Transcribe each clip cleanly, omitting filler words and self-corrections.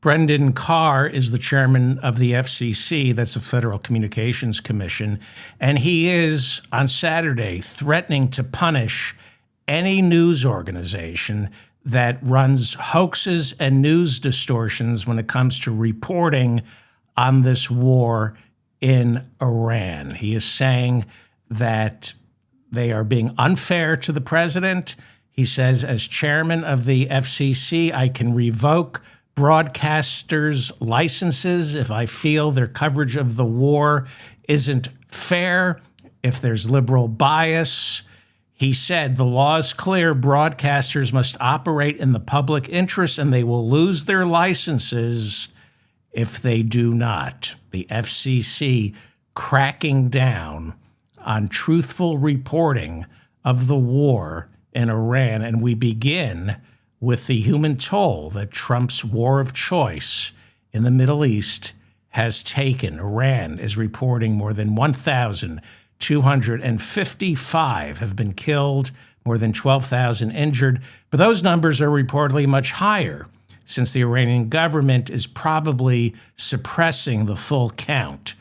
Brendan Carr is the chairman of the FCC, that's the Federal Communications Commission, and he is, on Saturday, threatening to punish any news organization that runs hoaxes and news distortions when it comes to reporting on this war in Iran. He is saying that they are being unfair to the president. He says, as chairman of the FCC, I can revoke broadcasters' licenses if I feel their coverage of the war isn't fair, if there's liberal bias. He said, the law is clear. Broadcasters must operate in the public interest, and they will lose their licenses if they do not. The FCC cracking down on truthful reporting of the war in Iran. And we begin with the human toll that Trump's war of choice in the Middle East has taken. Iran is reporting more than 1,255 have been killed, more than 12,000 injured. But those numbers are reportedly much higher, since the Iranian government is probably suppressing the full count.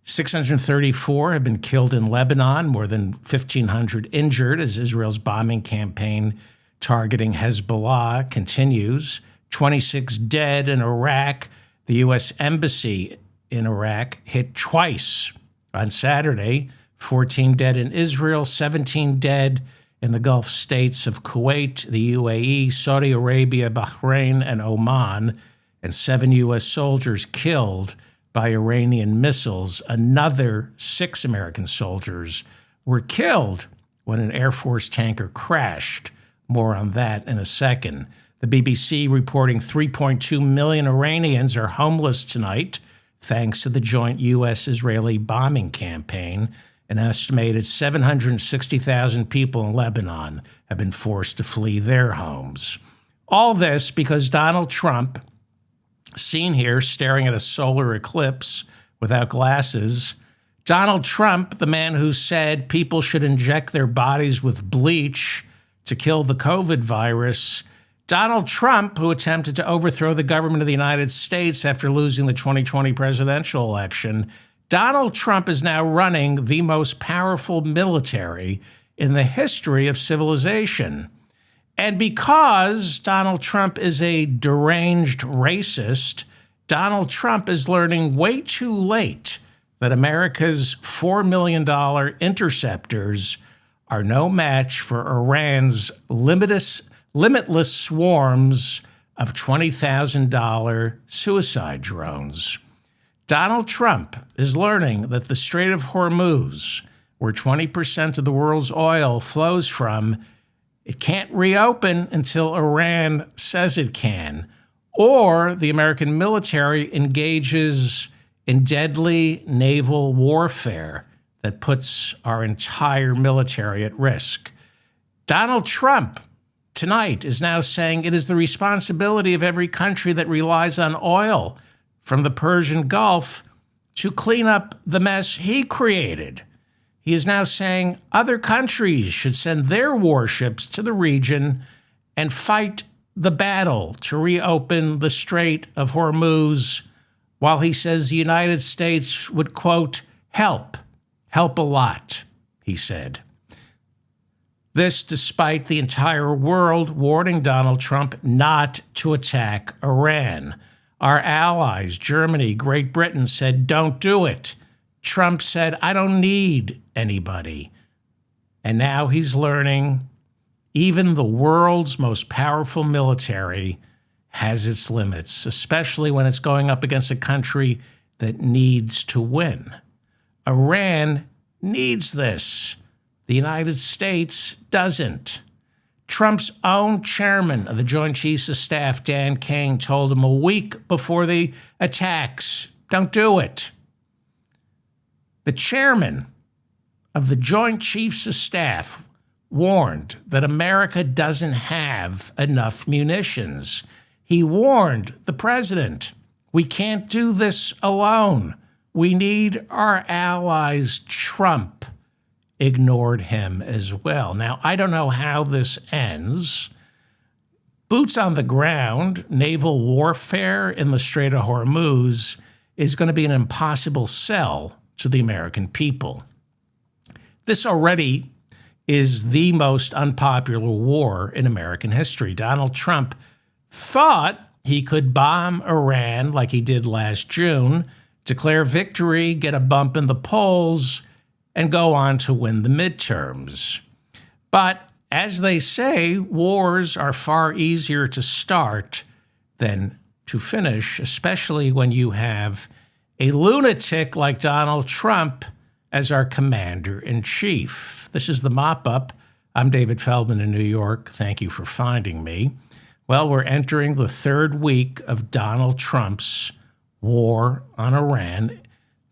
634 have been killed in Lebanon, more than 1,500 injured as Israel's bombing campaign targeting Hezbollah continues. 26 dead in Iraq. The U.S. Embassy in Iraq hit twice on Saturday. 14 dead in Israel, 17 dead in the Gulf states of Kuwait, the UAE, Saudi Arabia, Bahrain, and Oman, and 7 U.S. soldiers killed by Iranian missiles. Another 6 American soldiers were killed when an Air Force tanker crashed. More on that in a second. The BBC reporting 3.2 million Iranians are homeless tonight, thanks to the joint U.S.-Israeli bombing campaign. An estimated 760,000 people in Lebanon have been forced to flee their homes. All this because Donald Trump, seen here staring at a solar eclipse without glasses, Donald Trump, the man who said people should inject their bodies with bleach to kill the COVID virus, Donald Trump, who attempted to overthrow the government of the United States after losing the 2020 presidential election, Donald Trump is now running the most powerful military in the history of civilization. And because Donald Trump is a deranged racist, Donald Trump is learning way too late that America's $4 million interceptors are no match for Iran's limitless swarms of $20,000 suicide drones. Donald Trump is learning that the Strait of Hormuz, where 20% of the world's oil flows from, it can't reopen until Iran says it can, or the American military engages in deadly naval warfare that puts our entire military at risk. Donald Trump tonight is now saying it is the responsibility of every country that relies on oil from the Persian Gulf to clean up the mess he created. He is now saying other countries should send their warships to the region and fight the battle to reopen the Strait of Hormuz, while he says the United States would, quote, help a lot, he said. This despite the entire world warning Donald Trump not to attack Iran. Our allies, Germany, Great Britain, said, don't do it. Trump said, I don't need anybody. And now he's learning even the world's most powerful military has its limits, especially when it's going up against a country that needs to win. Iran needs this. The United States doesn't. Trump's own chairman of the Joint Chiefs of Staff, Dan King, told him a week before the attacks, don't do it. The chairman of the Joint Chiefs of Staff warned that America doesn't have enough munitions. He warned the president, we can't do this alone. We need our allies. Trump ignored him as well. Now, I don't know how this ends. boots on the ground, naval warfare in the Strait of Hormuz is going to be an impossible sell to the American people. This already is the most unpopular war in American history. Donald Trump thought he could bomb Iran like he did last June, declare victory, get a bump in the polls, and go on to win the midterms. But as they say, wars are far easier to start than to finish, especially when you have a lunatic like Donald Trump as our commander-in-chief. This is the Mop-Up. I'm David Feldman in New York. Thank you for finding me. Well, we're entering the third week of Donald Trump's war on Iran.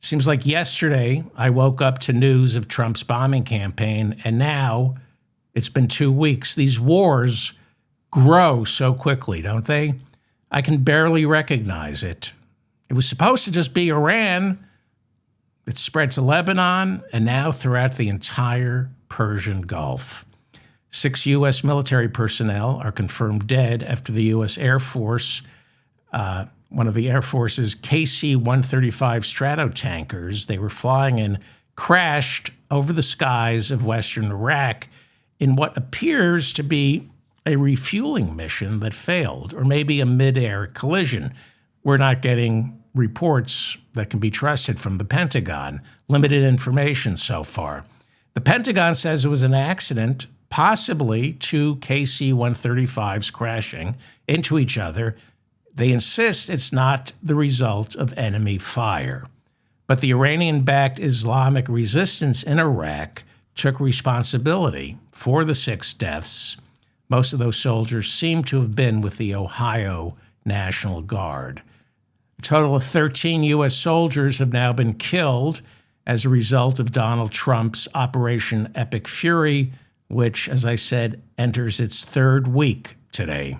Seems like yesterday I woke up to news of Trump's bombing campaign, and now it's been 2 weeks. These wars grow so quickly, don't they? I can barely recognize it. It was supposed to just be Iran. It spread to Lebanon and now throughout the entire Persian Gulf. 6 U.S. military personnel are confirmed dead after the U.S. Air Force, one of the Air Force's KC-135 Stratotankers they were flying in, crashed over the skies of western Iraq in what appears to be a refueling mission that failed, or maybe a mid-air collision. We're not getting reports that can be trusted from the Pentagon. Limited information so far. The Pentagon says it was an accident, possibly 2 KC-135s crashing into each other. They insist it's not the result of enemy fire. But the Iranian-backed Islamic resistance in Iraq took responsibility for the 6 deaths. Most of those soldiers seem to have been with the Ohio National Guard. A total of 13 U.S. soldiers have now been killed as a result of Donald Trump's Operation Epic Fury, which, as I said, enters its third week today.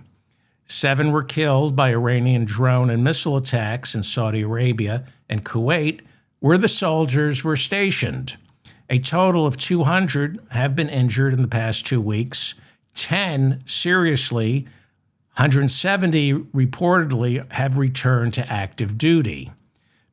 7 were killed by Iranian drone and missile attacks in Saudi Arabia and Kuwait, where the soldiers were stationed. A total of 200 have been injured in the past 2 weeks, 10 seriously. 170 reportedly have returned to active duty.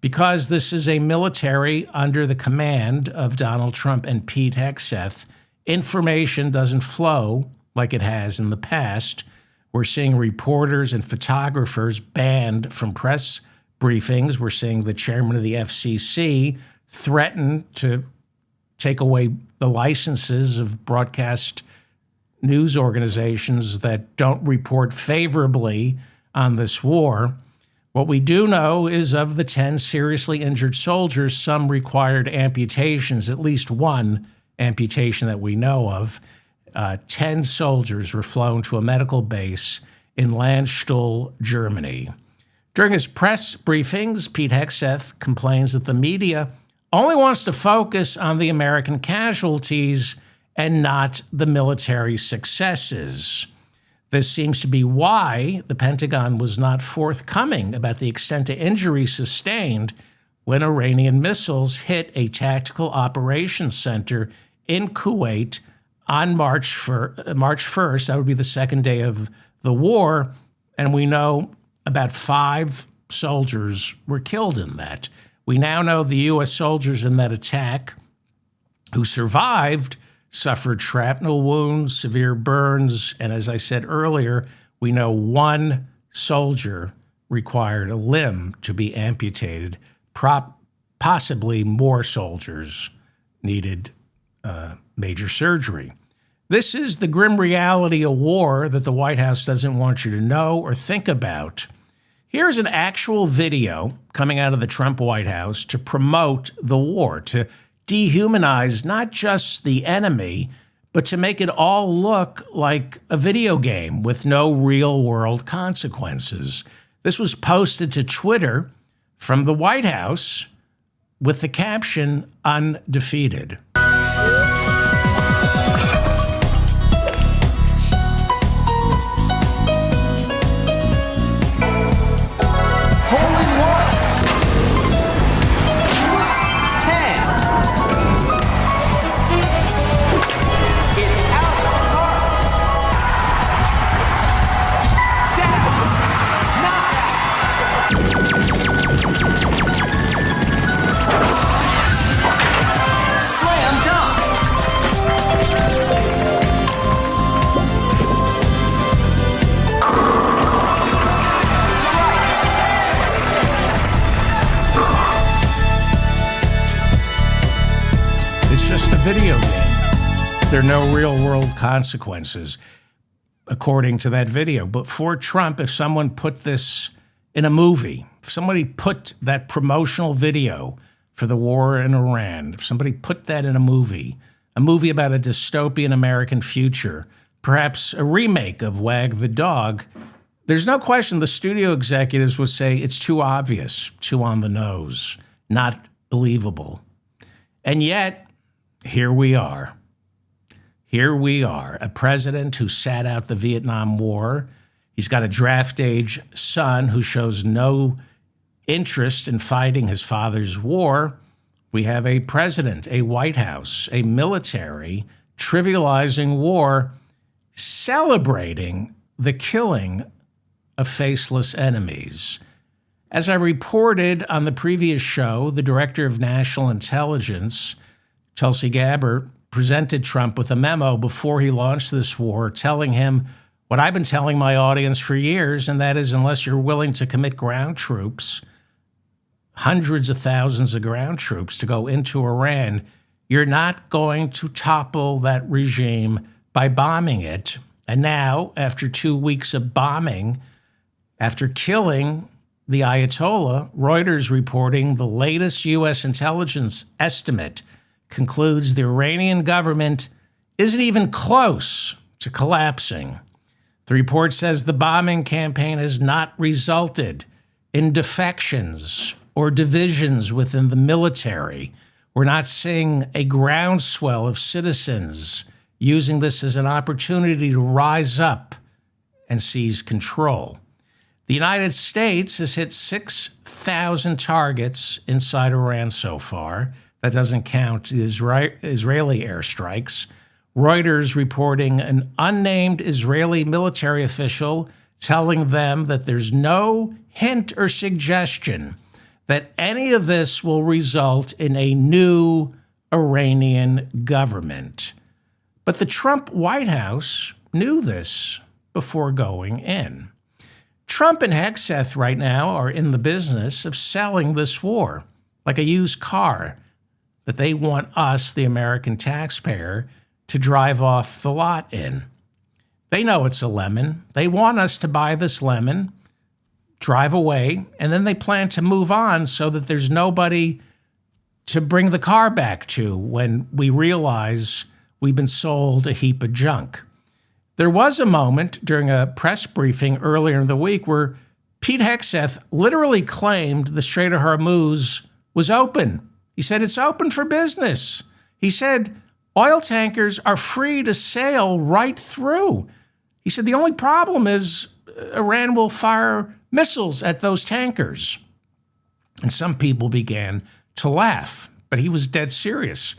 Because this is a military under the command of Donald Trump and Pete Hegseth, information doesn't flow like it has in the past. We're seeing reporters and photographers banned from press briefings. We're seeing the chairman of the FCC threaten to take away the licenses of broadcast news organizations that don't report favorably on this war. What we do know is of the 10 seriously injured soldiers, some required amputations, at least one amputation that we know of. 10 soldiers were flown to a medical base in Landstuhl, Germany. During his press briefings, Pete Hegseth complains that the media only wants to focus on the American casualties and not the military successes. This seems to be why the Pentagon was not forthcoming about the extent of injury sustained when Iranian missiles hit a tactical operations center in Kuwait on March 1st. That would be the second day of the war. And we know about 5 soldiers were killed in that. We now know the U.S. soldiers in that attack who survived suffered shrapnel wounds, severe burns, and as I said earlier, we know 1 soldier required a limb to be amputated. Possibly more soldiers needed major surgery. This is the grim reality of war that the White House doesn't want you to know or think about. Here's an actual video coming out of the Trump White House to promote the war, to dehumanize not just the enemy, but to make it all look like a video game with no real-world consequences. This was posted to Twitter from the White House with the caption, "Undefeated." video game. There are no real-world consequences, according to that video. But for Trump, if someone put this in a movie, if somebody put that promotional video for the war in Iran, if somebody put that in a movie about a dystopian American future, perhaps a remake of Wag the Dog, there's no question the studio executives would say it's too obvious, too on the nose, not believable. And yet, here we are. Here we are, a president who sat out the Vietnam War. He's got a draft-age son who shows no interest in fighting his father's war. We have a president, a White House, a military trivializing war, celebrating the killing of faceless enemies. As I reported on the previous show, the director of national intelligence, Tulsi Gabbard, presented Trump with a memo before he launched this war, telling him what I've been telling my audience for years, and that is, unless you're willing to commit ground troops, hundreds of thousands of ground troops to go into Iran, you're not going to topple that regime by bombing it. And now, after 2 weeks of bombing, after killing the Ayatollah, Reuters reporting the latest U.S. intelligence estimate concludes the Iranian government isn't even close to collapsing. The report says the bombing campaign has not resulted in defections or divisions within the military. We're not seeing a groundswell of citizens using this as an opportunity to rise up and seize control. The United States has hit 6,000 targets inside Iran so far. That doesn't count the Israeli airstrikes. Reuters reporting an unnamed Israeli military official telling them that there's no hint or suggestion that any of this will result in a new Iranian government. But the Trump White House knew this before going in. Trump and Hegseth right now are in the business of selling this war like a used car that they want us, the American taxpayer, to drive off the lot in. They know it's a lemon. They want us to buy this lemon, drive away, and then they plan to move on so that there's nobody to bring the car back to when we realize we've been sold a heap of junk. There was a moment during a press briefing earlier in the week where Pete Hegseth literally claimed the Strait of Hormuz was open. He said it's open for business. He said oil tankers are free to sail right through. He said the only problem is Iran will fire missiles at those tankers. And some people began to laugh, but he was dead serious.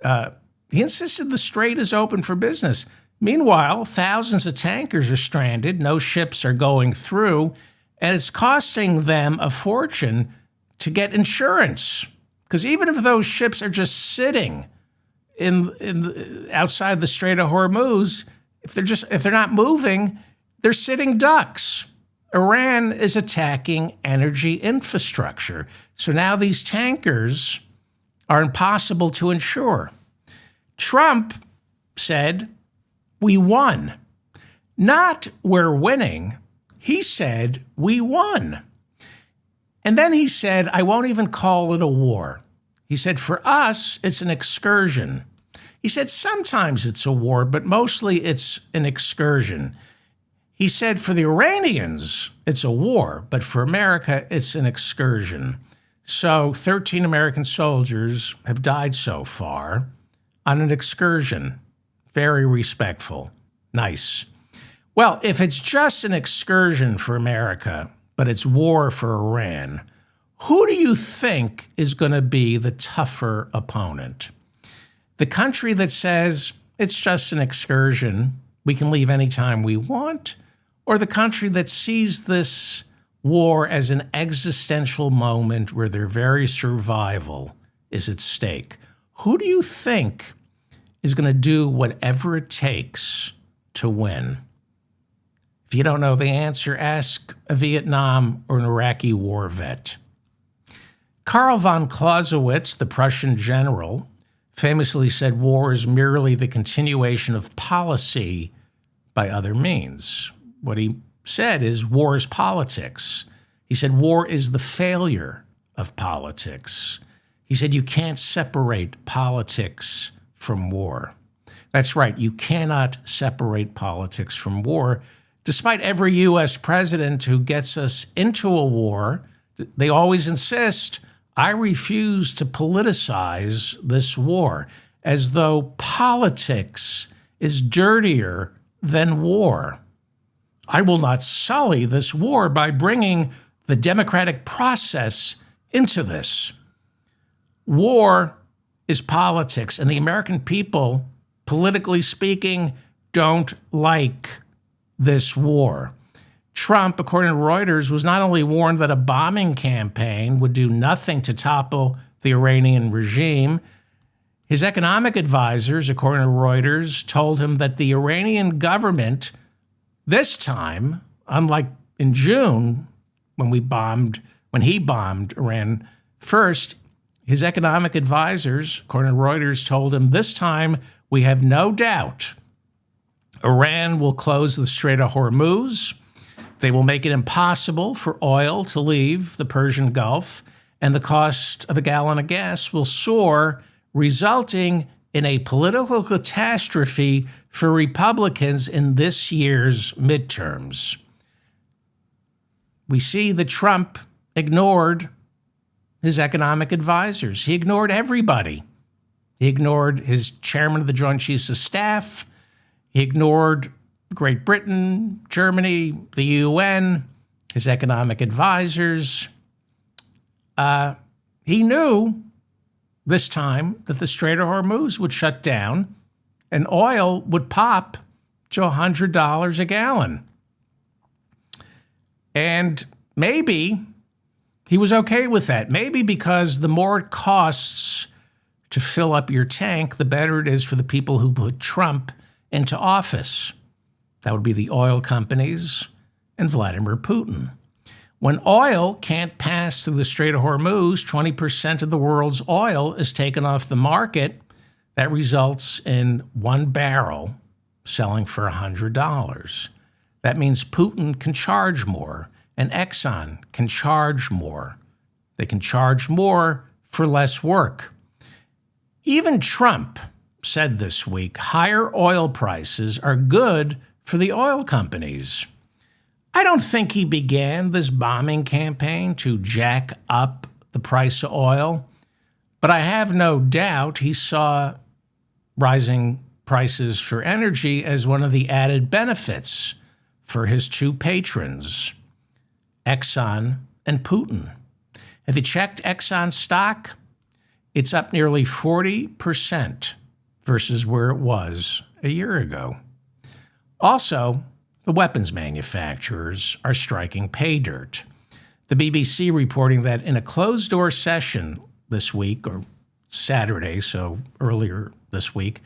He insisted the strait is open for business. Meanwhile, thousands of tankers are stranded, no ships are going through, and it's costing them a fortune to get insurance. Because even if those ships are just sitting outside the Strait of Hormuz, if they're not moving, they're sitting ducks. Iran is attacking energy infrastructure. So now these tankers are impossible to insure. Trump said, we won. Not we're winning. He said, we won. And then he said, I won't even call it a war. He said, for us, it's an excursion. He said, sometimes it's a war, but mostly it's an excursion. He said, for the Iranians, it's a war, but for America, it's an excursion. So 13 American soldiers have died so far on an excursion. Very respectful. Nice. Well, if it's just an excursion for America, but it's war for Iran, who do you think is going to be the tougher opponent? The country that says it's just an excursion, we can leave anytime we want, or the country that sees this war as an existential moment where their very survival is at stake? Who do you think is going to do whatever it takes to win? If you don't know the answer, ask a Vietnam or an Iraqi war vet. Karl von Clausewitz, the Prussian general, famously said war is merely the continuation of policy by other means. What he said is war is politics. He said war is the failure of politics. He said you can't separate politics from war. That's right, you cannot separate politics from war. Despite every U.S. president who gets us into a war, they always insist, I refuse to politicize this war, as though politics is dirtier than war. I will not sully this war by bringing the democratic process into this. War is politics, and the American people, politically speaking, don't like this war. Trump, according to Reuters, was not only warned that a bombing campaign would do nothing to topple the Iranian regime, his economic advisors, according to Reuters, told him that the Iranian government, this time, unlike in June when he bombed Iran first, his economic advisors, according to Reuters, told him this time we have no doubt Iran will close the Strait of Hormuz. They will make it impossible for oil to leave the Persian Gulf, and the cost of a gallon of gas will soar, resulting in a political catastrophe for Republicans in this year's midterms. We see that Trump ignored his economic advisors. He ignored everybody. He ignored his chairman of the Joint Chiefs of Staff. He ignored Great Britain, Germany, the UN, his economic advisors. He knew this time that the Strait of Hormuz would shut down and oil would pop to $100 a gallon. And maybe he was okay with that. Maybe because the more it costs to fill up your tank, the better it is for the people who put Trump into office. That would be the oil companies and Vladimir Putin. When oil can't pass through the Strait of Hormuz, 20% of the world's oil is taken off the market. That results in one barrel selling for $100. That means Putin can charge more and Exxon can charge more. They can charge more for less work. Even Trump said this week, higher oil prices are good for the oil companies. I don't think he began this bombing campaign to jack up the price of oil, but I have no doubt he saw rising prices for energy as one of the added benefits for his two patrons, Exxon and Putin. Have you checked Exxon's stock? It's up nearly 40% versus where it was a year ago. Also, the weapons manufacturers are striking pay dirt. The BBC reporting that in a closed-door session this week, or Saturday, so earlier this week,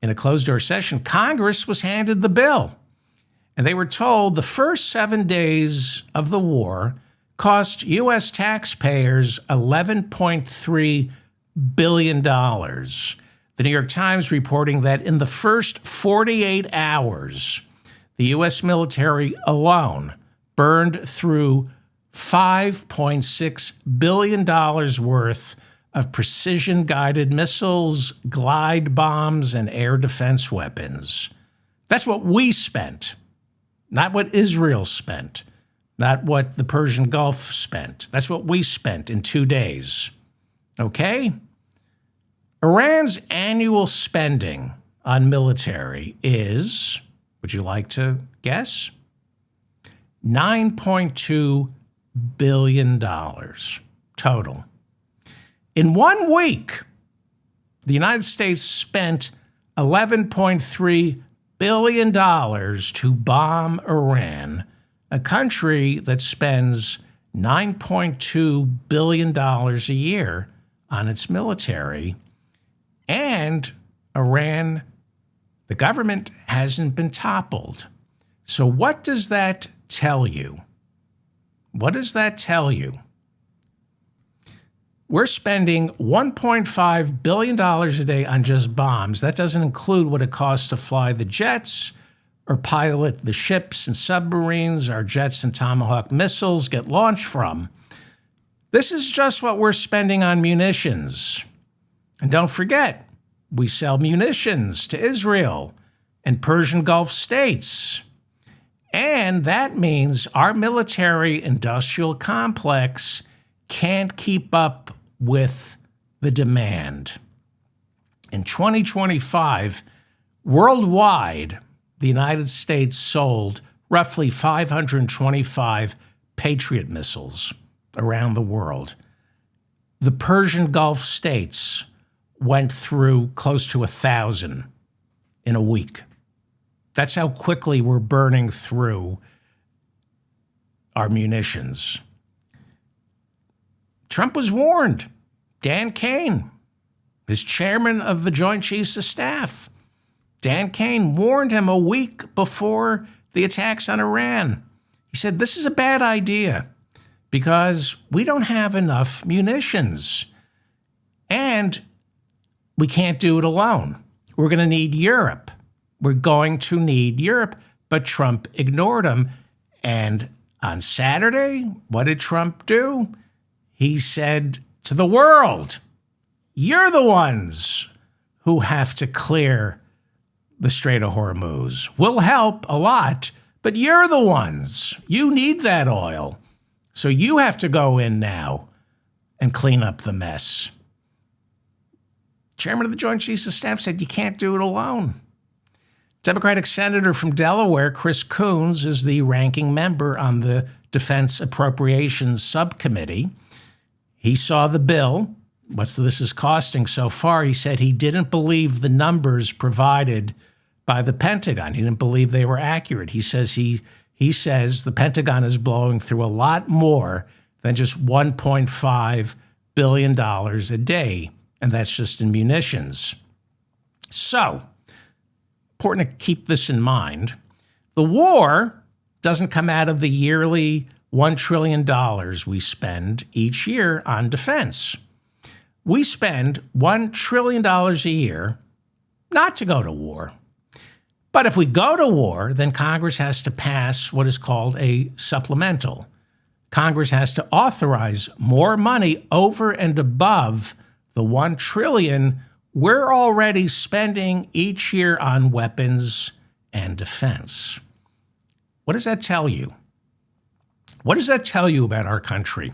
in a closed-door session, Congress was handed the bill. And they were told the first 7 days of the war cost U.S. taxpayers $11.3 billion. The New York Times reporting that in the first 48 hours, the U.S. military alone burned through $5.6 billion worth of precision-guided missiles, glide bombs, and air defense weapons. That's what we spent, not what Israel spent, not what the Persian Gulf spent. That's what we spent in 2 days. Okay? Iran's annual spending on military is, would you like to guess? $9.2 billion total. In 1 week, the United States spent $11.3 billion to bomb Iran, a country that spends $9.2 billion a year on its military. And Iran, the government hasn't been toppled. So what does that tell you? What does that tell you? we're spending $1.5 billion a day on just bombs. That doesn't include what it costs to fly the jets or pilot the ships and submarines our jets and Tomahawk missiles get launched from. This is just what we're spending on munitions. And don't forget, we sell munitions to Israel and Persian Gulf states. And that means our military-industrial complex can't keep up with the demand. In 2025, worldwide, the United States sold roughly 525 Patriot missiles around the world. The Persian Gulf states went through close to 1,000 in a week. That's how quickly we're burning through our munitions. Trump was warned. Dan Kane, his chairman of the Joint Chiefs of Staff, Dan Kane warned him a week before the attacks on Iran. He said, this is a bad idea because we don't have enough munitions and we can't do it alone. We're going to need Europe. We're going to need Europe. But Trump ignored him. And on Saturday, what did Trump do? He said to the world, you're the ones who have to clear the Strait of Hormuz. We'll help a lot, but you're the ones. You need that oil. So you have to go in now and clean up the mess. Chairman of the Joint Chiefs of Staff said you can't do it alone. Democratic Senator from Delaware, Chris Coons, is the ranking member on the Defense Appropriations Subcommittee. He saw the bill, what this is costing so far. He said he didn't believe the numbers provided by the Pentagon. He didn't believe they were accurate. He says the Pentagon is blowing through a lot more than just $1.5 billion a day, and that's just in munitions. So, important to keep this in mind. The war doesn't come out of the yearly $1 trillion we spend each year on defense. We spend $1 trillion a year not to go to war. But if we go to war, then Congress has to pass what is called a supplemental. Congress has to authorize more money over and above the $1 trillion we're already spending each year on weapons and defense. What does that tell you? What does that tell you about our country?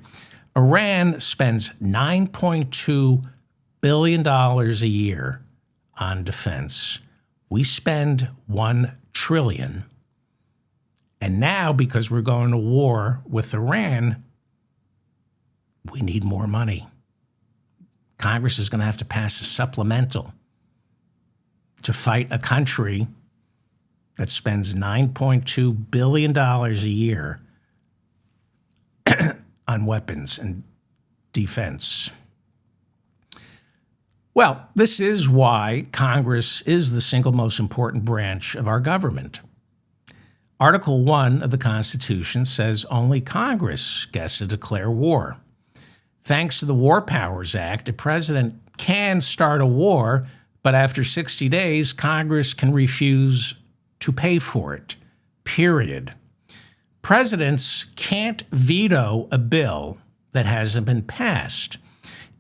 Iran spends $9.2 billion a year on defense. We spend $1 trillion. And now, because we're going to war with Iran, we need more money. Congress is going to have to pass a supplemental to fight a country that spends $9.2 billion a year on weapons and defense. Well, this is why Congress is the single most important branch of our government. Article 1 of the Constitution says only Congress gets to declare war. Thanks to the War Powers Act, a president can start a war, but after 60 days, Congress can refuse to pay for it, period. Presidents can't veto a bill that hasn't been passed.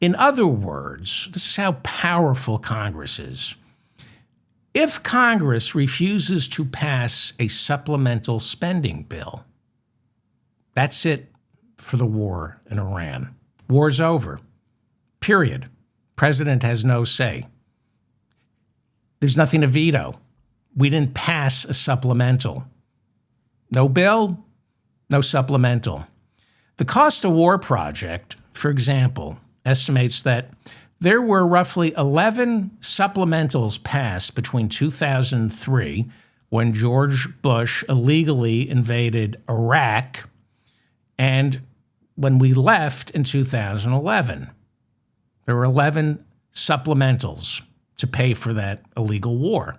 In other words, this is how powerful Congress is. If Congress refuses to pass a supplemental spending bill, that's it for the war in Iran. War's over, period. President has no say. There's nothing to veto. We didn't pass a supplemental. No bill, no supplemental. The Cost of War Project, for example, estimates that there were roughly 11 supplementals passed between 2003, when George Bush illegally invaded Iraq, and when we left in 2011. There were 11 supplementals to pay for that illegal war.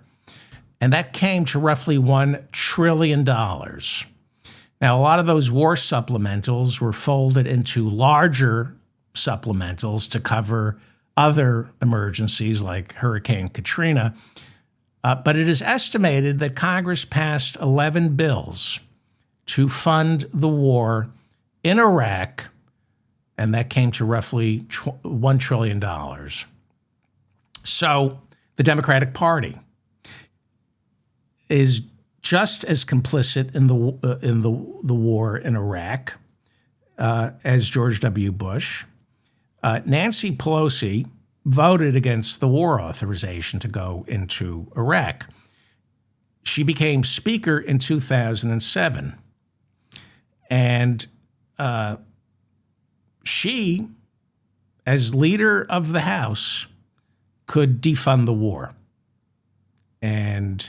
And that came to roughly $1 trillion. Now, a lot of those war supplementals were folded into larger supplementals to cover other emergencies like Hurricane Katrina. But it is estimated that Congress passed 11 bills to fund the war in Iraq, and that came to roughly $1 trillion. So the Democratic Party is just as complicit in the war in Iraq as George W. Bush. Nancy Pelosi voted against the war authorization to go into Iraq. She became Speaker in 2007. And she, as leader of the House, could defund the war. And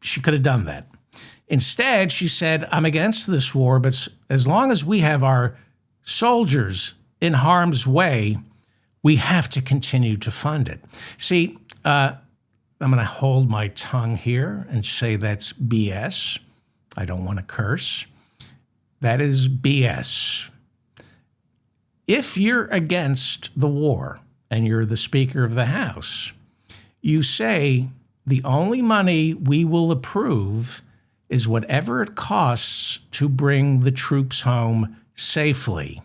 she could have done that. Instead, she said, I'm against this war, but as long as we have our soldiers in harm's way, we have to continue to fund it. See, I'm going to hold my tongue here and say that's BS. I don't want to curse. That is BS. If you're against the war and you're the Speaker of the House, you say the only money we will approve is whatever it costs to bring the troops home safely.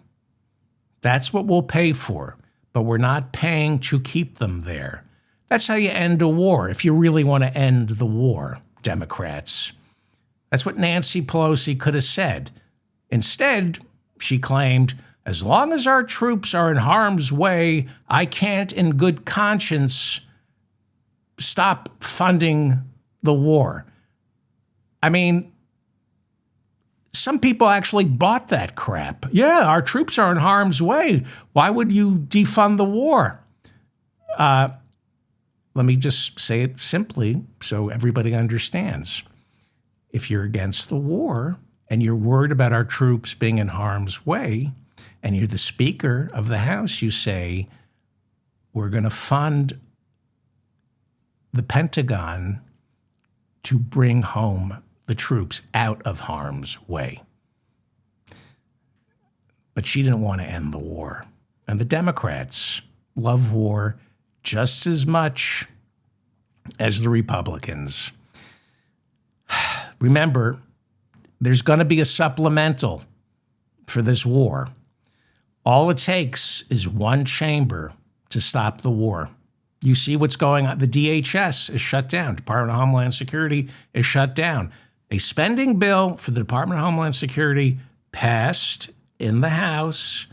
That's what we'll pay for, but we're not paying to keep them there. That's how you end a war, if you really want to end the war, Democrats. That's what Nancy Pelosi could have said. Instead, she claimed, as long as our troops are in harm's way, I can't in good conscience stop funding the war. I mean, some people actually bought that crap. Yeah, our troops are in harm's way. Why would you defund the war? Let me just say it simply so everybody understands. If you're against the war and you're worried about our troops being in harm's way, and you're the Speaker of the House, you say, we're going to fund the Pentagon to bring home the troops out of harm's way. But she didn't want to end the war. And the Democrats love war just as much as the Republicans. Remember, there's going to be a supplemental for this war. All it takes is one chamber to stop the war. You see what's going on. The DHS is shut down. Department of Homeland Security is shut down. A spending bill for the Department of Homeland Security passed in the House,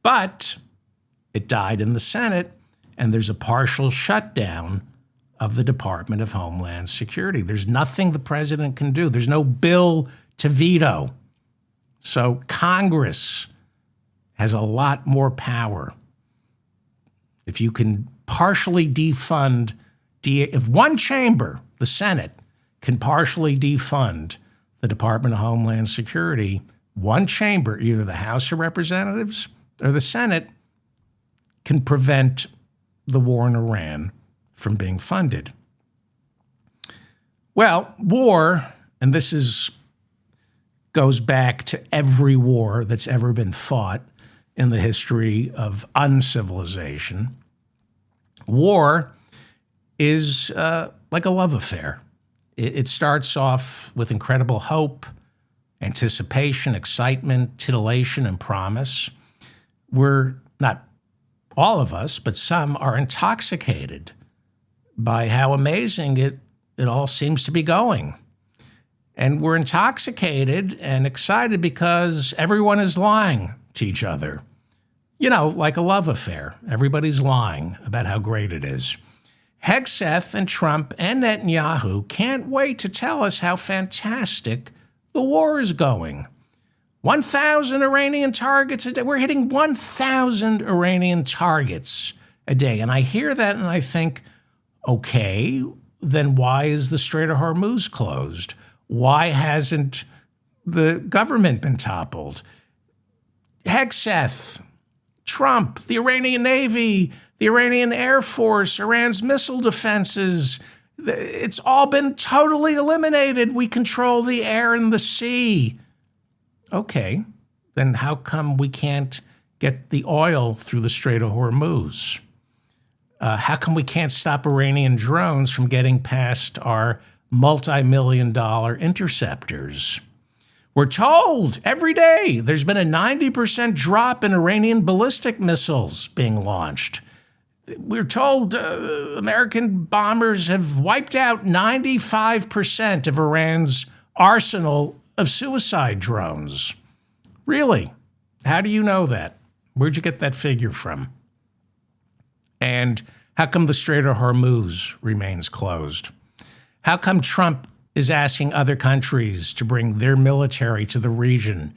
but it died in the Senate, and there's a partial shutdown of the Department of Homeland Security. There's nothing the president can do. There's no bill to veto. So Congress has a lot more power. If you can partially defund, if one chamber, the Senate, can partially defund the Department of Homeland Security, one chamber, either the House of Representatives or the Senate, can prevent the war in Iran from being funded. Well, war, and this goes back to every war that's ever been fought in the history of uncivilization. War is like a love affair. It starts off with incredible hope, anticipation, excitement, titillation, and promise. We're not all of us, but some are intoxicated by how amazing it all seems to be going. And we're intoxicated and excited because everyone is lying to each other. You know, like a love affair. Everybody's lying about how great it is. Hegseth and Trump and Netanyahu can't wait to tell us how fantastic the war is going. 1,000 Iranian targets a day. We're hitting 1,000 Iranian targets a day. And I hear that and I think, okay, then why is the Strait of Hormuz closed? Why hasn't the government been toppled? Hegseth, Trump, the Iranian Navy, the Iranian Air Force, Iran's missile defenses, it's all been totally eliminated. We control the air and the sea. Okay, then how come we can't get the oil through the Strait of Hormuz? How come we can't stop Iranian drones from getting past our multi-million-dollar interceptors? We're told every day there's been a 90% drop in Iranian ballistic missiles being launched. We're told American bombers have wiped out 95% of Iran's arsenal of suicide drones. Really? How do you know that? Where'd you get that figure from? And how come the Strait of Hormuz remains closed? How come Trump is asking other countries to bring their military to the region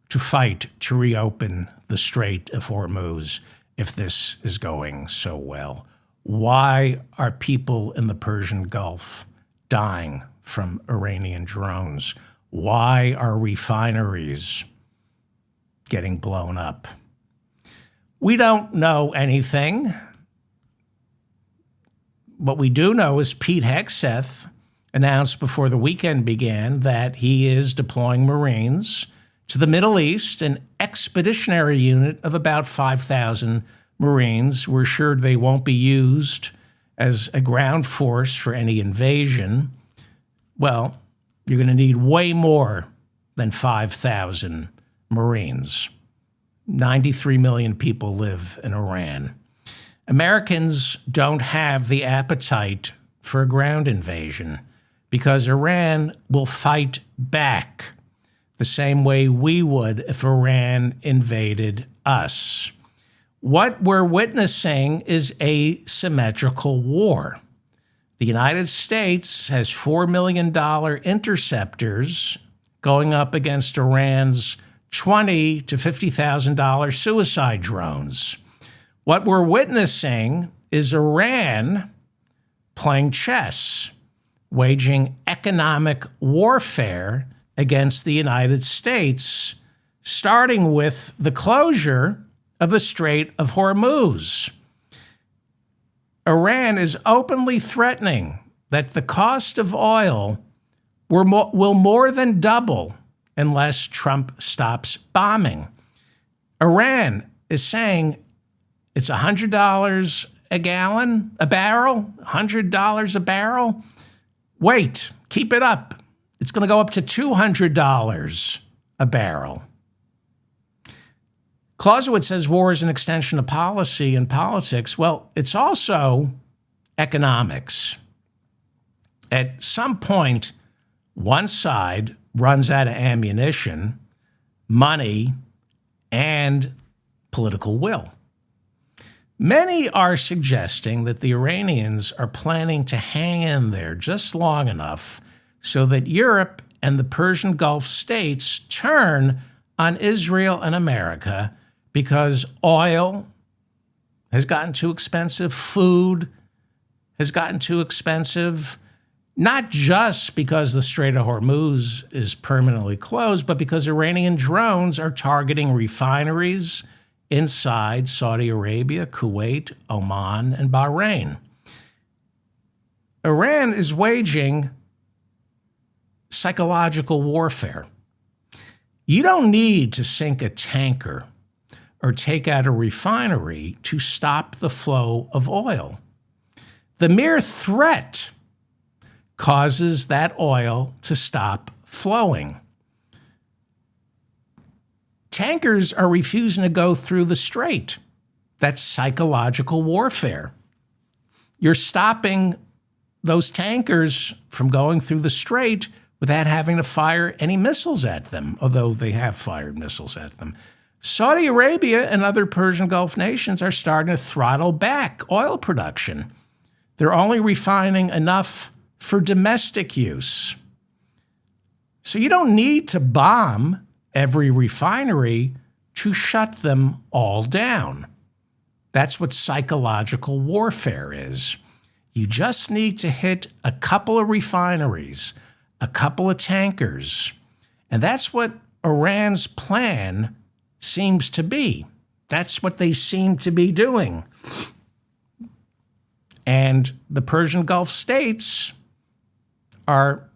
to fight to reopen the Strait of Hormuz if this is going so well? Why are people in the Persian Gulf dying from Iranian drones? Why are refineries getting blown up? We don't know anything. What we do know is Pete Hegseth announced before the weekend began that he is deploying Marines to the Middle East, an expeditionary unit of about 5,000 Marines. We're assured they won't be used as a ground force for any invasion. Well, you're going to need way more than 5,000 Marines. 93 million people live in Iran. Americans don't have the appetite for a ground invasion because Iran will fight back the same way we would if Iran invaded us. What we're witnessing is a symmetrical war. The United States has $4 million interceptors going up against Iran's $20,000 to $50,000 suicide drones. What we're witnessing is Iran playing chess, waging economic warfare against the United States, starting with the closure of the Strait of Hormuz. Iran is openly threatening that the cost of oil will more than double unless Trump stops bombing. Iran is saying it's $100 a gallon, a barrel, $100 a barrel. Wait, keep it up. It's going to go up to $200 a barrel. Clausewitz says war is an extension of policy and politics. Well, it's also economics. At some point, one side runs out of ammunition, money, and political will. Many are suggesting that the Iranians are planning to hang in there just long enough so that Europe and the Persian Gulf states turn on Israel and America because oil has gotten too expensive, food has gotten too expensive, not just because the Strait of Hormuz is permanently closed, but because Iranian drones are targeting refineries inside Saudi Arabia, Kuwait, Oman, and Bahrain. Iran is waging psychological warfare. You don't need to sink a tanker or take out a refinery to stop the flow of oil. The mere threat causes that oil to stop flowing. Tankers are refusing to go through the strait. That's psychological warfare. You're stopping those tankers from going through the strait without having to fire any missiles at them, although they have fired missiles at them. Saudi Arabia and other Persian Gulf nations are starting to throttle back oil production. They're only refining enough for domestic use. So you don't need to bomb every refinery to shut them all down. That's what psychological warfare is. You just need to hit a couple of refineries, a couple of tankers. And that's what Iran's plan seems to be. That's what they seem to be doing. And the Persian Gulf states are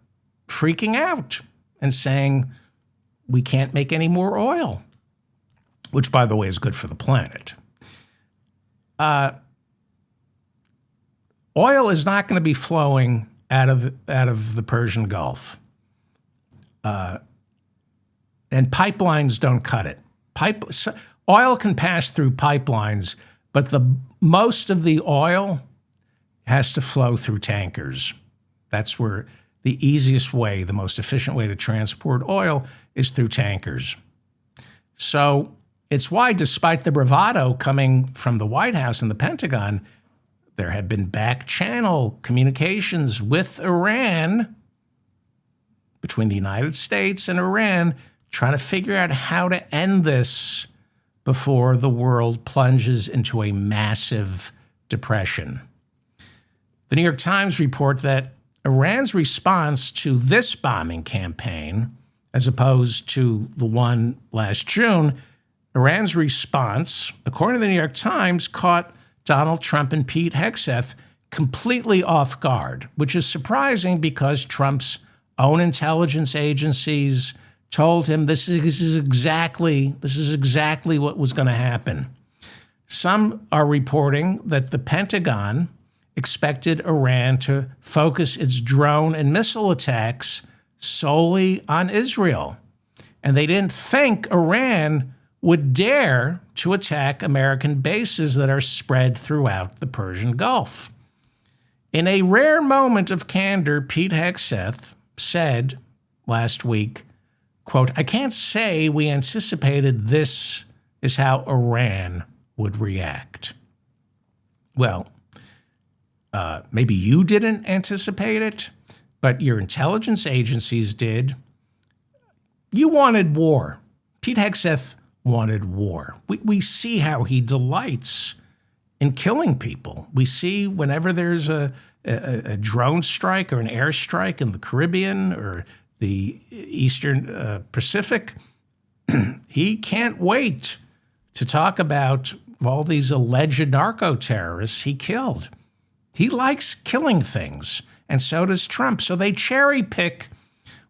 freaking out and saying, we can't make any more oil. which, by the way, is good for the planet. Oil is not going to be flowing out of the Persian Gulf. And pipelines don't cut it. Oil can pass through pipelines, but most of the oil has to flow through tankers. That's where the easiest way, the most efficient way to transport oil is through tankers. So it's why, despite the bravado coming from the White House and the Pentagon, there have been back-channel communications with Iran, between the United States and Iran, trying to figure out how to end this before the world plunges into a massive depression. The New York Times report that Iran's response to this bombing campaign, as opposed to the one last June, Iran's response, according to the New York Times, caught Donald Trump and Pete Hegseth completely off guard, which is surprising because Trump's own intelligence agencies told him this is exactly what was going to happen. Some are reporting that the Pentagon expected Iran to focus its drone and missile attacks solely on Israel, and they didn't think Iran would dare to attack American bases that are spread throughout the Persian Gulf. In a rare moment of candor, Pete Hegseth said last week, quote, "I can't say we anticipated this is how Iran would react." Well, maybe you didn't anticipate it, but your intelligence agencies did. You wanted war. Pete Hegseth wanted war. We see how he delights in killing people. We see whenever there's a drone strike or an airstrike in the Caribbean or the Eastern Pacific, he can't wait to talk about all these alleged narco-terrorists he killed. He likes killing things, and so does Trump. So they cherry pick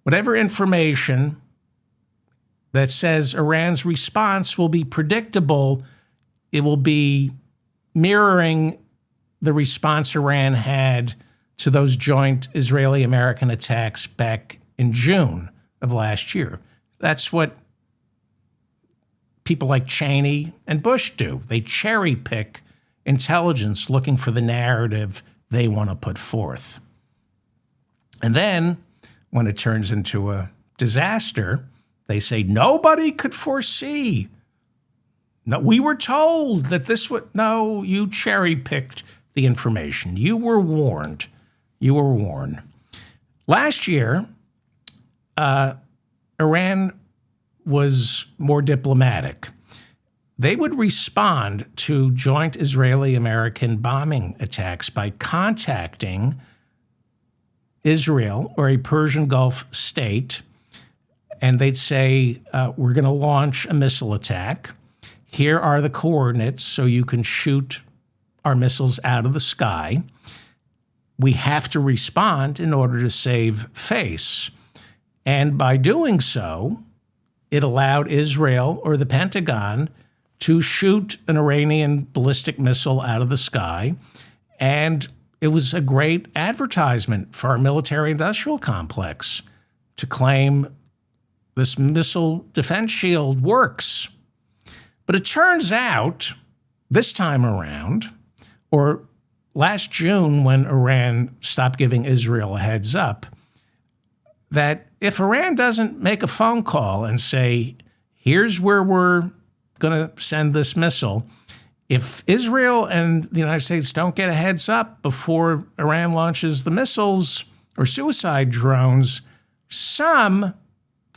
whatever information that says Iran's response will be predictable. It will be mirroring the response Iran had to those joint Israeli-American attacks back in June of last year. That's what people like Cheney and Bush do. They cherry pick intelligence looking for the narrative they want to put forth. And then when it turns into a disaster, they say nobody could foresee. No, we were told that this would. No, you cherry picked the information. You were warned. You were warned. Last year, Iran was more diplomatic. They would respond to joint Israeli-American bombing attacks by contacting Israel or a Persian Gulf state, and they'd say, we're going to launch a missile attack. Here are the coordinates so you can shoot our missiles out of the sky. We have to respond in order to save face. And by doing so, it allowed Israel or the Pentagon to shoot an Iranian ballistic missile out of the sky. And it was a great advertisement for our military-industrial complex to claim this missile defense shield works. But it turns out this time around, or last June when Iran stopped giving Israel a heads up, that if Iran doesn't make a phone call and say, here's where we're going to send this missile, if Israel and the United States don't get a heads up before Iran launches the missiles or suicide drones, some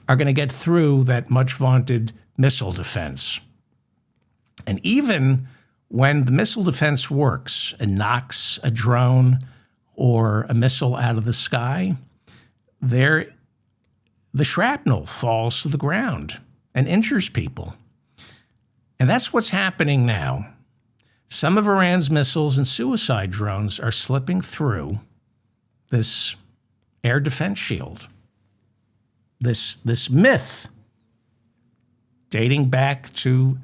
are going to get through that much vaunted missile defense. And even when the missile defense works and knocks a drone or a missile out of the sky, the shrapnel falls to the ground and injures people. And that's what's happening now. Some of Iran's missiles and suicide drones are slipping through this air defense shield. This myth dating back to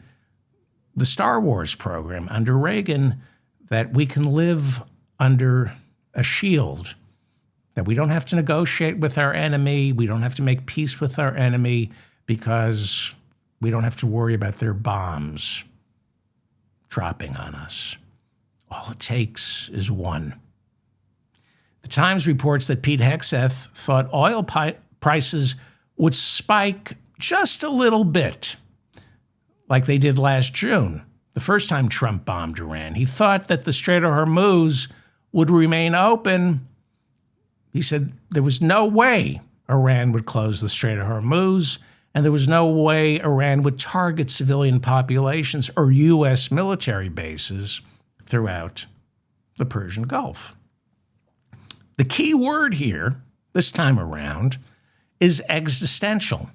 the Star Wars program under Reagan, that we can live under a shield, that we don't have to negotiate with our enemy, we don't have to make peace with our enemy, because we don't have to worry about their bombs dropping on us. All it takes is one. The Times reports that Pete Hegseth thought oil prices would spike just a little bit, like they did last June, the first time Trump bombed Iran. He thought that the Strait of Hormuz would remain open. He said there was no way Iran would close the Strait of Hormuz, and there was no way Iran would target civilian populations or U.S. military bases throughout the Persian Gulf. The key word here, this time around, is existential.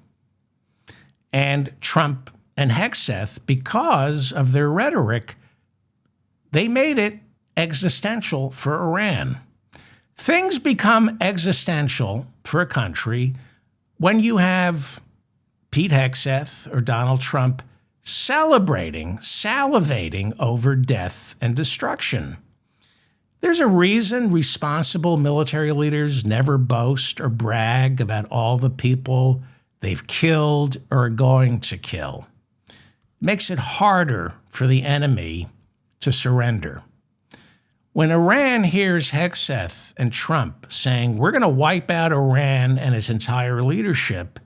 And Trump and Hegseth, because of their rhetoric, they made it existential for Iran. Things become existential for a country when you have Pete Hegseth or Donald Trump celebrating, salivating over death and destruction. There's a reason responsible military leaders never boast or brag about all the people they've killed or are going to kill. It makes it harder for the enemy to surrender. When Iran hears Hegseth and Trump saying, we're going to wipe out Iran and its entire leadership,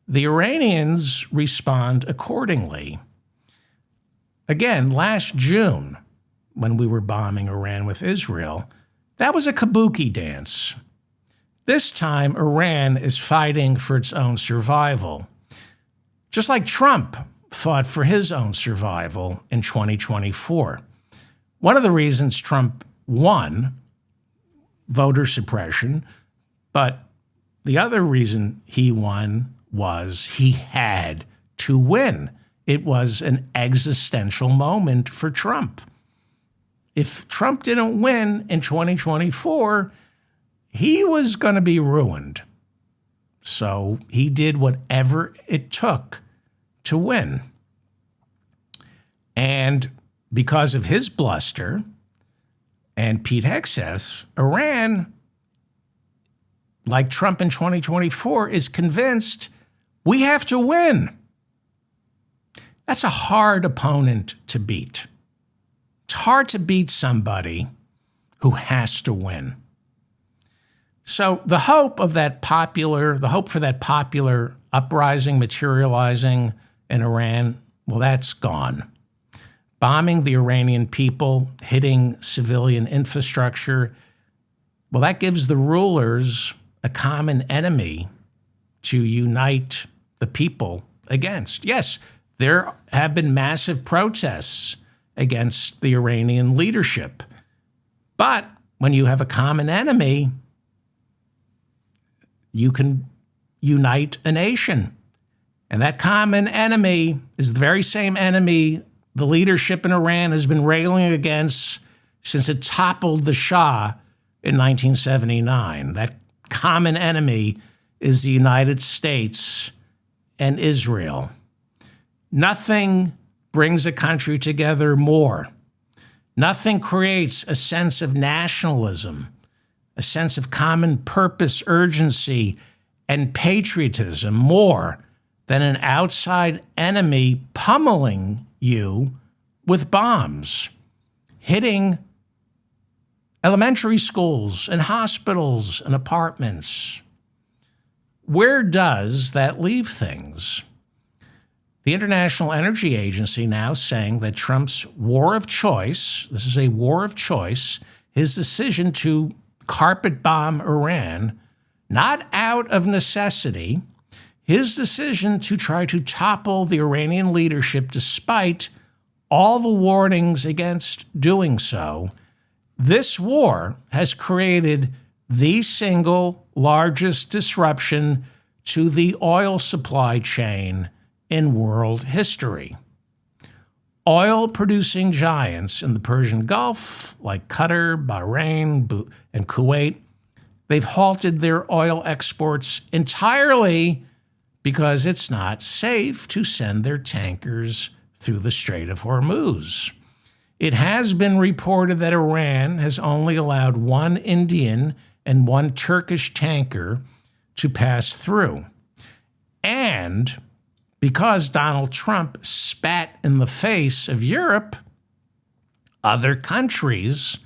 the Iranians respond accordingly. Again, last June, when we were bombing Iran with Israel, that was a kabuki dance. This time, Iran is fighting for its own survival, just like Trump fought for his own survival in 2024. One of the reasons Trump won, voter suppression, but the other reason he won was he had to win. It was an existential moment for Trump. If Trump didn't win in 2024, he was going to be ruined. So he did whatever it took to win. And because of his bluster and Pete Hegseth, Iran, like Trump in 2024, is convinced we have to win. That's a hard opponent to beat. It's hard to beat somebody who has to win. So the hope for that popular uprising materializing in Iran, well, that's gone. Bombing the Iranian people, hitting civilian infrastructure, well, that gives the rulers a common enemy to unite the people against. Yes, there have been massive protests against the Iranian leadership. But when you have a common enemy, you can unite a nation. And that common enemy is the very same enemy the leadership in Iran has been railing against since it toppled the Shah in 1979. That common enemy is the United States and Israel. Nothing brings a country together more. Nothing creates a sense of nationalism, a sense of common purpose, urgency, and patriotism more than an outside enemy pummeling you with bombs, hitting elementary schools and hospitals and apartments. Where does that leave things? The International Energy Agency now saying that Trump's war of choice, this is a war of choice, his decision to carpet bomb Iran, not out of necessity, his decision to try to topple the Iranian leadership despite all the warnings against doing so, this war has created the single largest disruption to the oil supply chain in world history. Oil-producing giants in the Persian Gulf, like Qatar, Bahrain, and Kuwait, they've halted their oil exports entirely because it's not safe to send their tankers through the Strait of Hormuz. It has been reported that Iran has only allowed one Indian and one Turkish tanker to pass through. And because Donald Trump spat in the face of Europe, other countries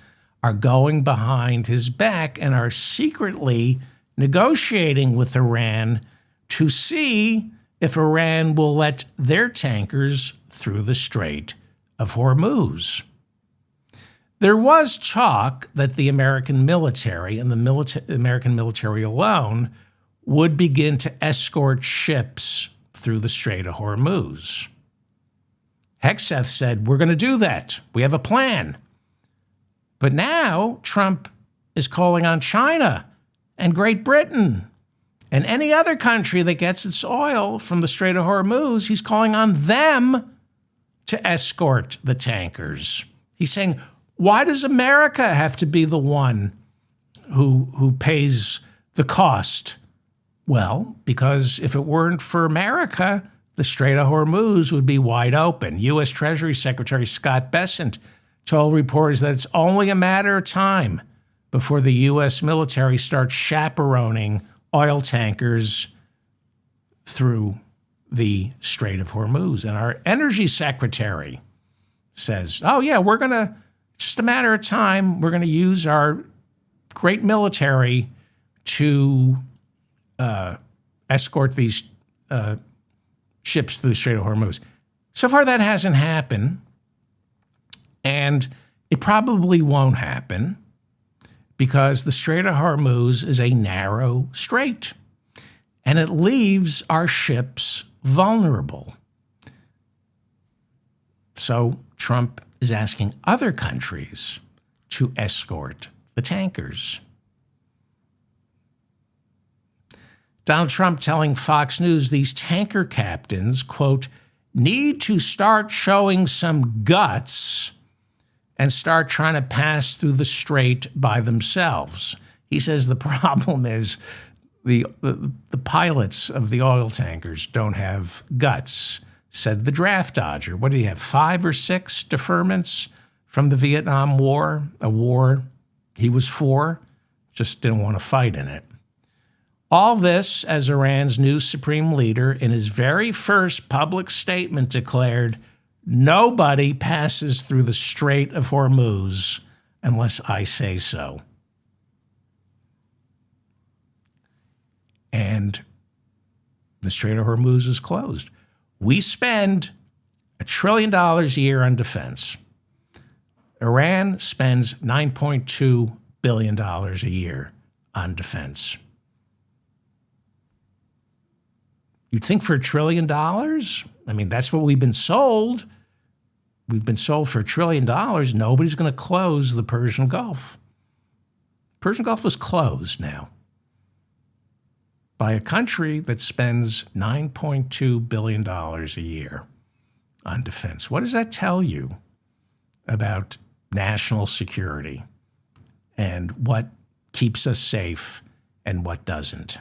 are going behind his back and are secretly negotiating with Iran to see if Iran will let their tankers through the Strait of Hormuz. There was talk that the American military and the American military alone would begin to escort ships through the Strait of Hormuz. Hegseth said, we're going to do that. We have a plan. But now Trump is calling on China and Great Britain and any other country that gets its oil from the Strait of Hormuz. He's calling on them to escort the tankers. He's saying, why does America have to be the one who pays the cost? Well, because if it weren't for America, the Strait of Hormuz would be wide open. U.S. Treasury Secretary Scott Bessent told reporters that it's only a matter of time before the U.S. military starts chaperoning oil tankers through the Strait of Hormuz. And our energy secretary says, oh, yeah, it's just a matter of time. We're going to use our great military to escort these ships through the Strait of Hormuz. So far, that hasn't happened. And it probably won't happen because the Strait of Hormuz is a narrow strait, and it leaves our ships vulnerable. So Trump is asking other countries to escort the tankers. Donald Trump telling Fox News these tanker captains, quote, need to start showing some guts and start trying to pass through the strait by themselves. He says the problem is the pilots of the oil tankers don't have guts, said the draft dodger. What did he have, 5 or 6 deferments from the Vietnam War, a war he was for, just didn't want to fight in it. All this as Iran's new supreme leader in his very first public statement declared, nobody passes through the Strait of Hormuz unless I say so. And the Strait of Hormuz is closed. We spend $1 trillion a year on defense. Iran spends $9.2 billion a year on defense. You'd think for $1 trillion? I mean, that's what we've been sold. We've been sold for $1 trillion. Nobody's going to close the Persian Gulf. Persian Gulf is closed now by a country that spends $9.2 billion a year on defense. What does that tell you about national security and what keeps us safe and what doesn't?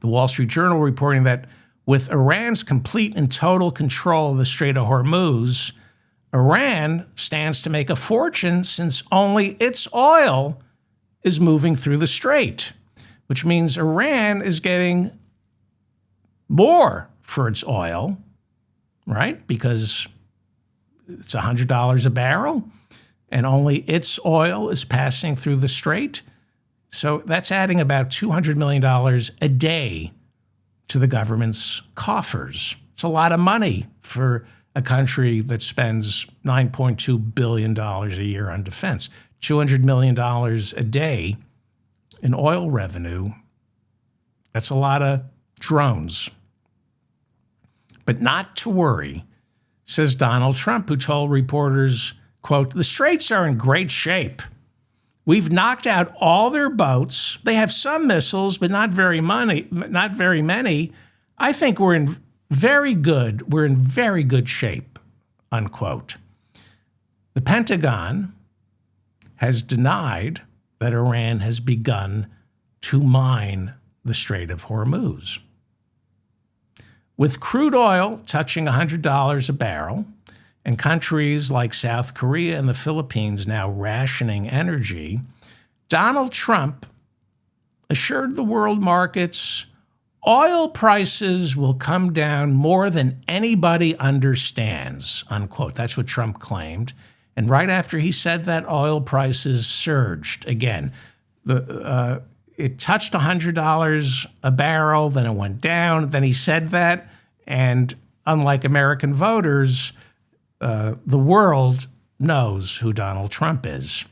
The Wall Street Journal reporting that with Iran's complete and total control of the Strait of Hormuz, Iran stands to make a fortune since only its oil is moving through the strait, which means Iran is getting more for its oil, right? Because it's $100 a barrel and only its oil is passing through the strait. So that's adding about $200 million a day to the government's coffers. It's a lot of money for a country that spends $9.2 billion a year on defense. $200 million a day in oil revenue. That's a lot of drones. But not to worry, says Donald Trump, who told reporters, quote, the straits are in great shape. We've knocked out all their boats. They have some missiles, but not very many. I think we're in very good shape, unquote. The Pentagon has denied that Iran has begun to mine the Strait of Hormuz. With crude oil touching $100 a barrel, and countries like South Korea and the Philippines now rationing energy, Donald Trump assured the world markets oil prices will come down more than anybody understands, unquote. That's what Trump claimed. And right after he said that, oil prices surged again. It touched $100 a barrel, then it went down. Then he said that, and unlike American voters, the world knows who Donald Trump is.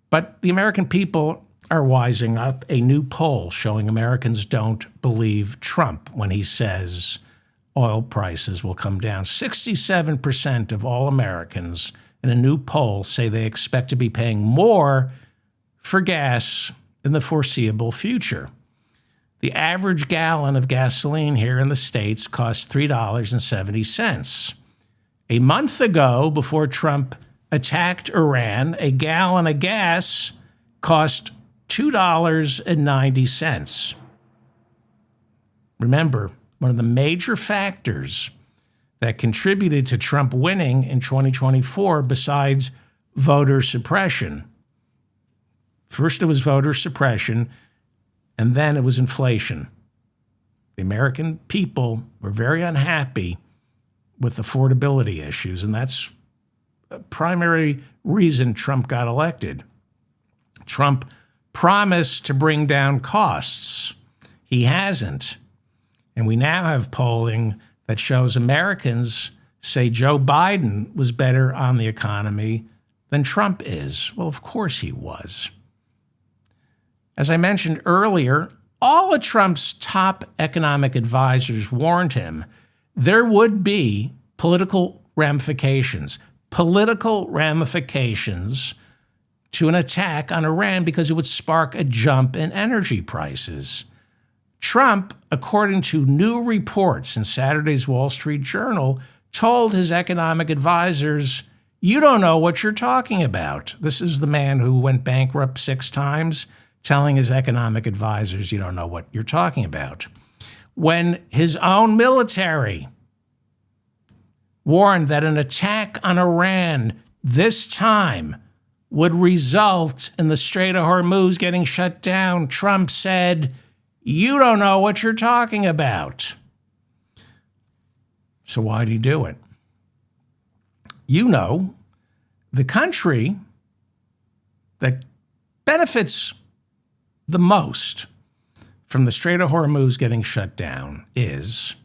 But the American people are wising up. A new poll showing Americans don't believe Trump when he says oil prices will come down. 67% of all Americans in a new poll say they expect to be paying more for gas in the foreseeable future. The average gallon of gasoline here in the States costs $3.70. A month ago, before Trump attacked Iran, a gallon of gas cost $2.90. Remember, one of the major factors that contributed to Trump winning in 2024, besides voter suppression. First, it was voter suppression, and then it was inflation. The American people were very unhappy with affordability issues, and that's a primary reason Trump got elected. Trump promised to bring down costs. He hasn't. And we now have polling that shows Americans say Joe Biden was better on the economy than Trump is. Well, of course he was. As I mentioned earlier, all of Trump's top economic advisors warned him there would be political ramifications to an attack on Iran because it would spark a jump in energy prices. Trump, according to new reports in Saturday's Wall Street Journal, told his economic advisors, "You don't know what you're talking about." This is the man who went bankrupt 6 times, telling his economic advisors, "You don't know what you're talking about." When his own military warned that an attack on Iran this time would result in the Strait of Hormuz getting shut down, Trump said, "You don't know what you're talking about." So why did he do it? You know, the country that benefits the most from the Strait of Hormuz getting shut down is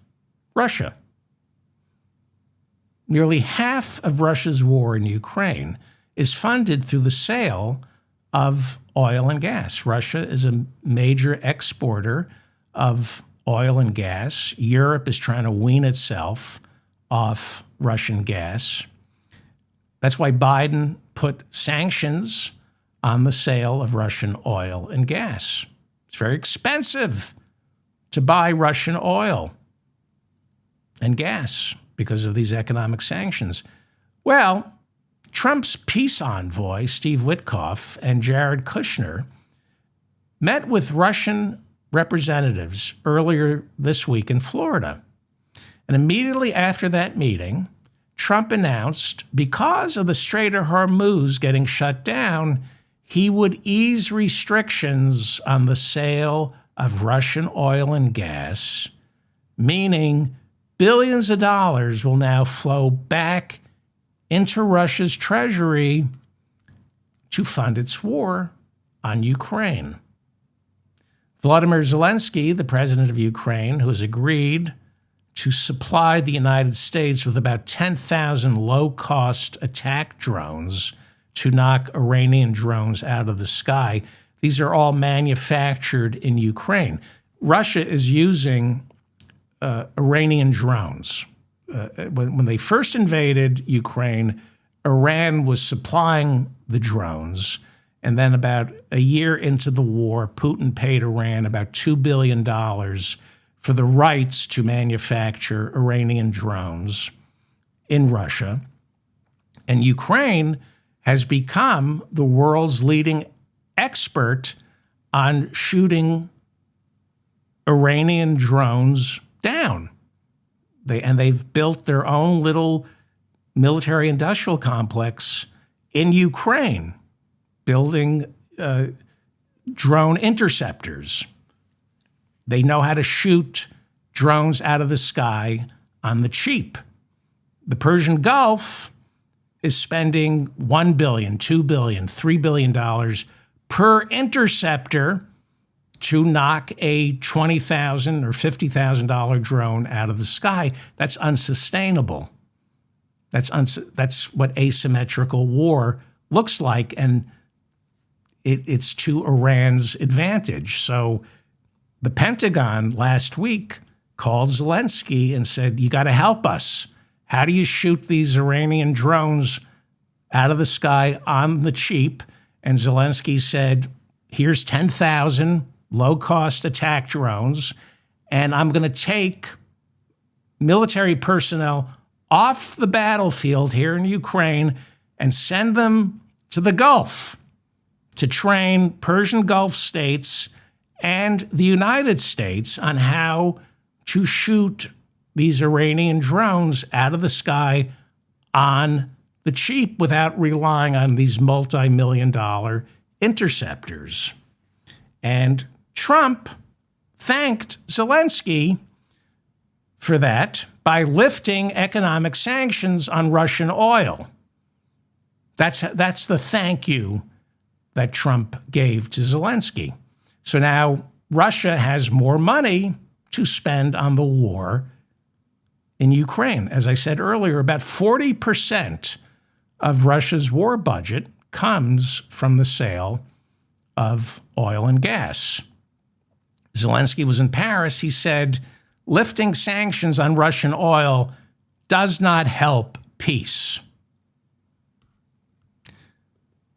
Russia. Nearly half of Russia's war in Ukraine is funded through the sale of oil and gas. Russia is a major exporter of oil and gas. Europe is trying to wean itself off Russian gas. That's why Biden put sanctions on the sale of Russian oil and gas. It's very expensive to buy Russian oil and gas because of these economic sanctions. Well, Trump's peace envoy, Steve Witkoff, and Jared Kushner met with Russian representatives earlier this week in Florida. And immediately after that meeting, Trump announced because of the Strait of Hormuz getting shut down, he would ease restrictions on the sale of Russian oil and gas, meaning billions of dollars will now flow back into Russia's treasury to fund its war on Ukraine. Volodymyr Zelensky, the president of Ukraine, who has agreed to supply the United States with about 10,000 low-cost attack drones to knock Iranian drones out of the sky. These are all manufactured in Ukraine. Russia is using Iranian drones. When they first invaded Ukraine, Iran was supplying the drones. And then about a year into the war, Putin paid Iran about $2 billion for the rights to manufacture Iranian drones in Russia. And Ukraine has become the world's leading expert on shooting Iranian drones down. They've built their own little military industrial complex in Ukraine, building drone interceptors. They know how to shoot drones out of the sky on the cheap. The Persian Gulf is spending $1 billion, $2 billion, $3 billion per interceptor to knock a $20,000 or $50,000 drone out of the sky. That's unsustainable. That's what asymmetrical war looks like, and it's to Iran's advantage. So the Pentagon last week called Zelensky and said, you got to help us. How do you shoot these Iranian drones out of the sky on the cheap? And Zelensky said, here's 10,000 low-cost attack drones, and I'm going to take military personnel off the battlefield here in Ukraine and send them to the Gulf to train Persian Gulf states and the United States on how to shoot these Iranian drones out of the sky on the cheap without relying on these multi-million-dollar interceptors. And Trump thanked Zelensky for that by lifting economic sanctions on Russian oil. That's the thank you that Trump gave to Zelensky. So now Russia has more money to spend on the war in Ukraine. As I said earlier, about 40% of Russia's war budget comes from the sale of oil and gas. Zelensky was in Paris. He said, lifting sanctions on Russian oil does not help peace.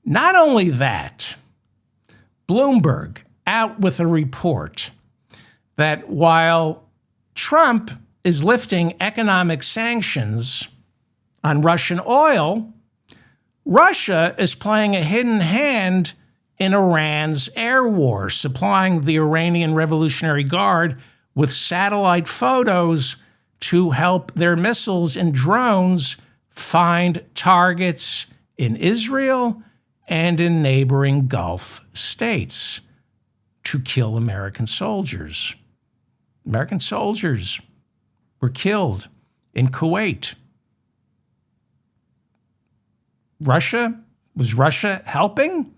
Not only that, Bloomberg out with a report that while Trump is lifting economic sanctions on Russian oil, Russia is playing a hidden hand in Iran's air war, supplying the Iranian Revolutionary Guard with satellite photos to help their missiles and drones find targets in Israel and in neighboring Gulf states to kill American soldiers. American soldiers were killed in Kuwait. Was Russia helping?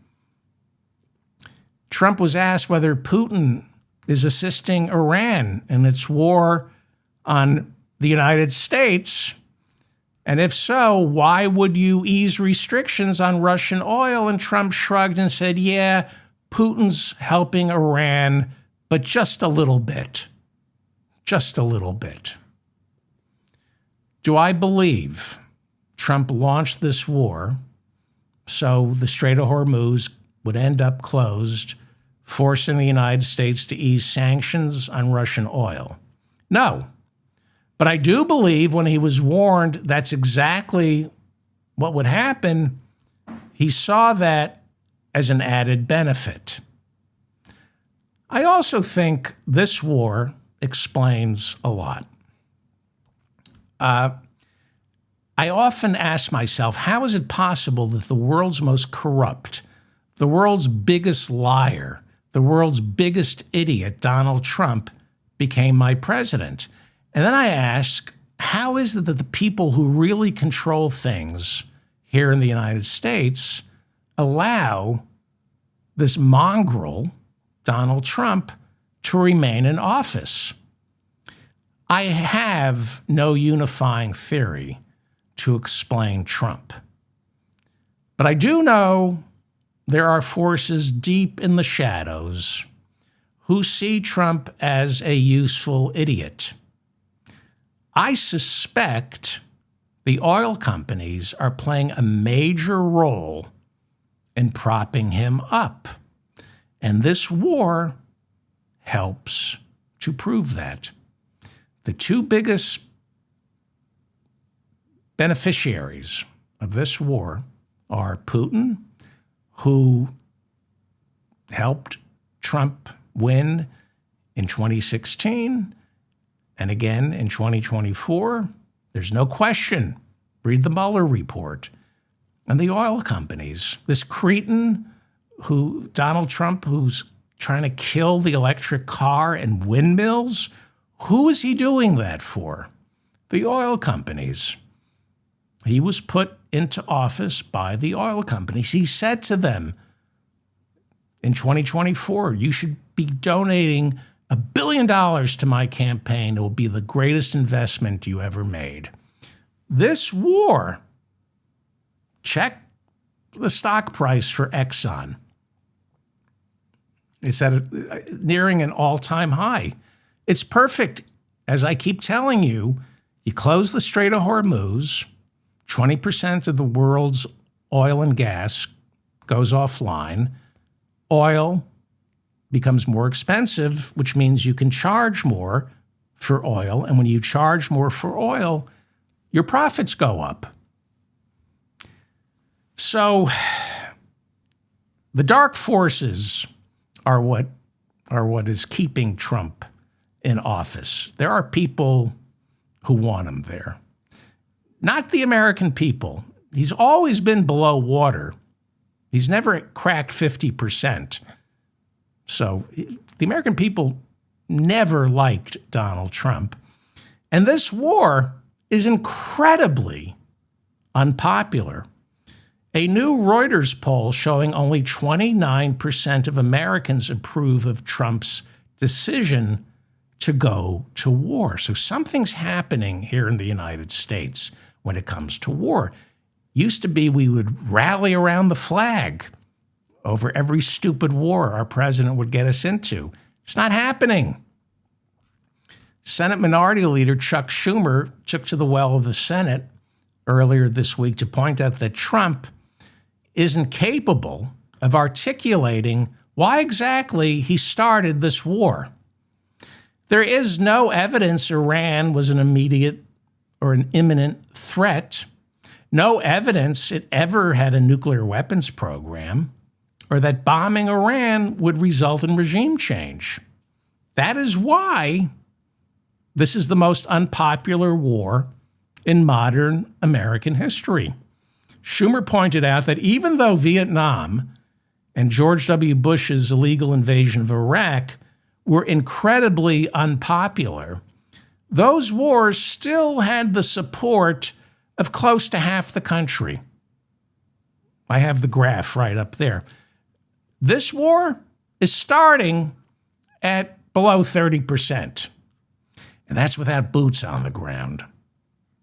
Trump was asked whether Putin is assisting Iran in its war on the United States. And if so, why would you ease restrictions on Russian oil? And Trump shrugged and said, yeah, Putin's helping Iran, but just a little bit. Just a little bit. Do I believe Trump launched this war so the Strait of Hormuz would end up closed, forcing the United States to ease sanctions on Russian oil? No. But I do believe when he was warned that's exactly what would happen, he saw that as an added benefit. I also think this war explains a lot. I often ask myself, how is it possible that the world's most corrupt, the world's biggest liar, the world's biggest idiot, Donald Trump, became my president? And then I ask, how is it that the people who really control things here in the United States allow this mongrel, Donald Trump, to remain in office? I have no unifying theory to explain Trump. But I do know there are forces deep in the shadows who see Trump as a useful idiot. I suspect the oil companies are playing a major role in propping him up. And this war helps to prove that. The two biggest beneficiaries of this war are Putin, who helped Trump win in 2016, and again in 2024. There's no question. Read the Mueller report. And the oil companies, this cretin Donald Trump, who's trying to kill the electric car and windmills, who is he doing that for? The oil companies. He was put into office by the oil companies. He said to them in 2024, you should be donating $1 billion to my campaign. It will be the greatest investment you ever made. This war, check the stock price for Exxon. It's nearing an all-time high. It's perfect. As I keep telling you, you close the Strait of Hormuz, 20% of the world's oil and gas goes offline. Oil becomes more expensive, which means you can charge more for oil. And when you charge more for oil, your profits go up. So the dark forces are what is keeping Trump in office. There are people who want him there. Not the American people. He's always been below water. He's never cracked 50%. So the American people never liked Donald Trump. And this war is incredibly unpopular. A new Reuters poll showing only 29% of Americans approve of Trump's decision to go to war. So something's happening here in the United States when it comes to war. Used to be we would rally around the flag over every stupid war our president would get us into. It's not happening. Senate Minority Leader Chuck Schumer took to the well of the Senate earlier this week to point out that Trump isn't capable of articulating why exactly he started this war. There is no evidence Iran was an immediate or an imminent threat, no evidence it ever had a nuclear weapons program, or that bombing Iran would result in regime change. That is why this is the most unpopular war in modern American history. Schumer pointed out that even though Vietnam and George W. Bush's illegal invasion of Iraq were incredibly unpopular, those wars still had the support of close to half the country. I have the graph right up there. This war is starting at below 30%. And that's without boots on the ground.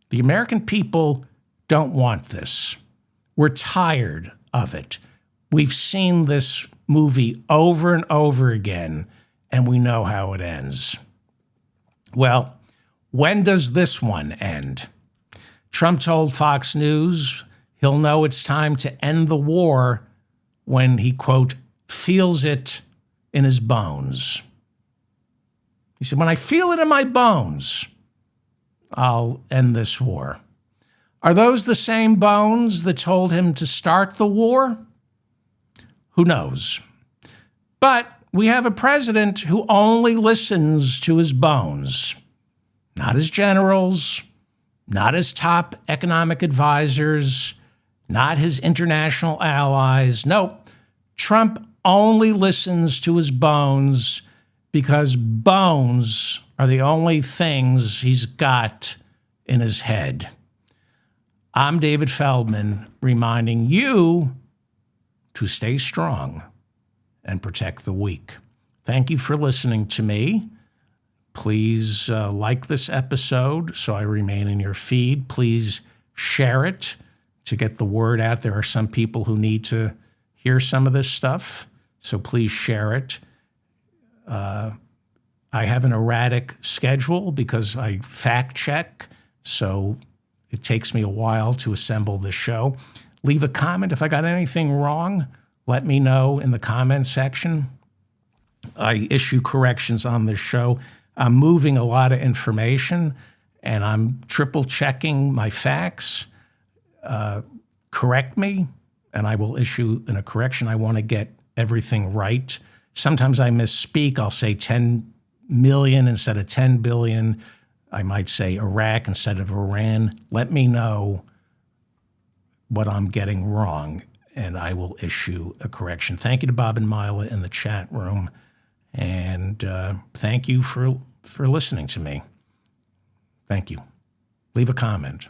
The American people don't want this. We're tired of it. We've seen this movie over and over again, and we know how it ends. Well, when does this one end? Trump told Fox News he'll know it's time to end the war when he, quote, feels it in his bones. He said, when I feel it in my bones, I'll end this war. Are those the same bones that told him to start the war? Who knows? But we have a president who only listens to his bones, not his generals, not his top economic advisors, not his international allies. Nope. Trump only listens to his bones because bones are the only things he's got in his head. I'm David Feldman, reminding you to stay strong and protect the weak. Thank you for listening to me. Please like this episode so I remain in your feed. Please share it to get the word out. There are some people who need to hear some of this stuff, so please share it. I have an erratic schedule because I fact check, so it takes me a while to assemble this show. Leave a comment if I got anything wrong. Let me know in the comment section. I issue corrections on this show. I'm moving a lot of information, and I'm triple checking my facts. Correct me, and I will issue a correction. I want to get everything right. Sometimes I misspeak. I'll say 10 million instead of 10 billion. I might say Iraq instead of Iran. Let me know what I'm getting wrong, and I will issue a correction. Thank you to Bob and Mila in the chat room, and thank you for listening to me. Thank you. Leave a comment.